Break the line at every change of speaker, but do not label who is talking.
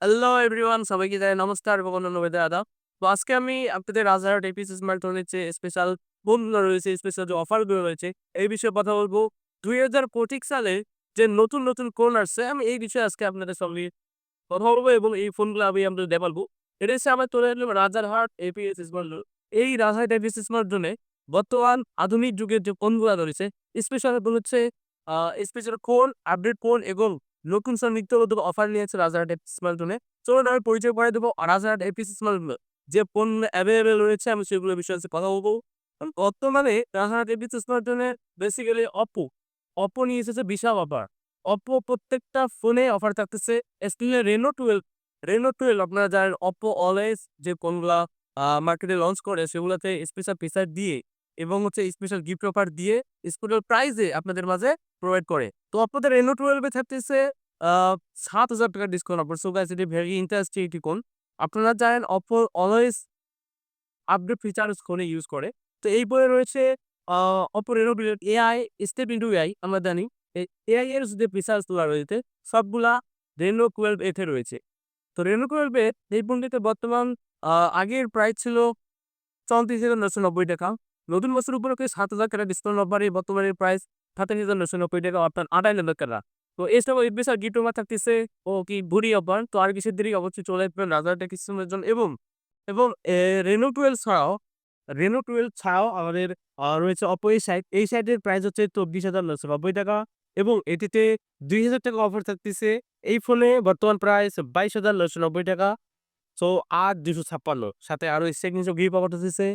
Hello everyone সবাইকে জানাই নমস্কার এবং অন্যান্য ওয়েদার আদাব। তো আজকে আমি আপনাদের রাজারহাট এপিসি স্মার্টফোনের যে স্পেশাল ফোনগুলো রয়েছে, স্পেশাল যে অফারগুলো রয়েছে এই বিষয়ে কথা বলবো। ২০২৫ সালে যে নতুন ফোন আসছে আমি এই বিষয়ে আজকে আপনাদের সঙ্গে কথা বলবো এবং এই ফোনগুলো আমি আপনাদের দেখাবো। এটা হচ্ছে আমার চলে আসলাম রাজারহাট এপিএস স্মার্ট জোন। এই রাজারহাট এপিএস স্মার্ট জোনে বর্তমান আধুনিক যুগের যে ফোনগুলা রয়েছে স্পেশাল ফোন হচ্ছে স্পেশাল ফোন, আপডেট ফোন এবং নতুন সব নিত্য নতুন অফার নিয়েছে রাজারহাট এপিএস স্মার্ট জোনে। চলুন আমি পরিচয় করায় দেবো রাজারহাট এপিএস স্মার্ট জোনে যে ফোন অ্যাভেলেবেল রয়েছে আমি সেগুলোর বিষয়ে আজকে কথা বলবো। বর্তমানে রাজারহাট এপিএস স্মার্ট জোনে বেসিক্যালি Oppo নিয়ে এসেছে বিশাল অফার। Oppo প্রত্যেকটা ফোনে অফার থাকতেছে। স্পেশালি Reno 12 আপনারা জানেন Oppo অলওয়েজ যে ফোনগুলা মার্কেটে লঞ্চ করে সেগুলাতে স্পেশাল ফিচার দিয়ে এবং হচ্ছে স্পেশাল গিফট অফার দিয়ে স্পেশাল প্রাইজে আপনাদের মাঝে প্রোভাইড করে। তো Oppo তে Reno 12 এ থাকতেছে আ ৳৭,০০০ discount offer. So guys it is very interesting একটি ফোন। আপনারা জানেন Oppo অলওয়েজ আপডেট ফিচারস ফোনে ইউজ করে। তো এই বইয়ে রয়েছে আ Oppo Reno 12 AI step into AI আমরা জানি। AI এর যে ফিচারস গুলা রয়েছে সবগুলা Reno 12 এতে রয়েছে। তো Reno 12 এর এই ফোনটিতে বর্তমান আ আগের প্রাইস ছিল ৳৩৪,৯৯০। নতুন বছর উপলক্ষে ৳৭,০০০ ডিসকাউন্ট অফারে বর্তমানে প্রাইস ৳২৭,৯৯০ অর্থাৎ ৳২৮,০০০। তো এছাড়াও স্পেশাল গিফট অফার থাকতেছে ও কি ভুরি অফার। তো আর কিসের দেরি অবশ্যই চলে আসবেন রাজারহাট টেক্সটাইলের জন্য এবং Reno 12 ছাড়াও আমাদের রয়েছে Oppo A60 এই সাইটের প্রাইস হচ্ছে ৳২৪,৯৯০ এবং এটিতে ৳২,০০০ অফার থাকতেছে। এই ফোনে বর্তমান প্রাইস ৳২২,৯৯০। সো আর ২৫৬ সাথে আরো এক্সট্রা কিছু গিফট অফার থাকতেছে।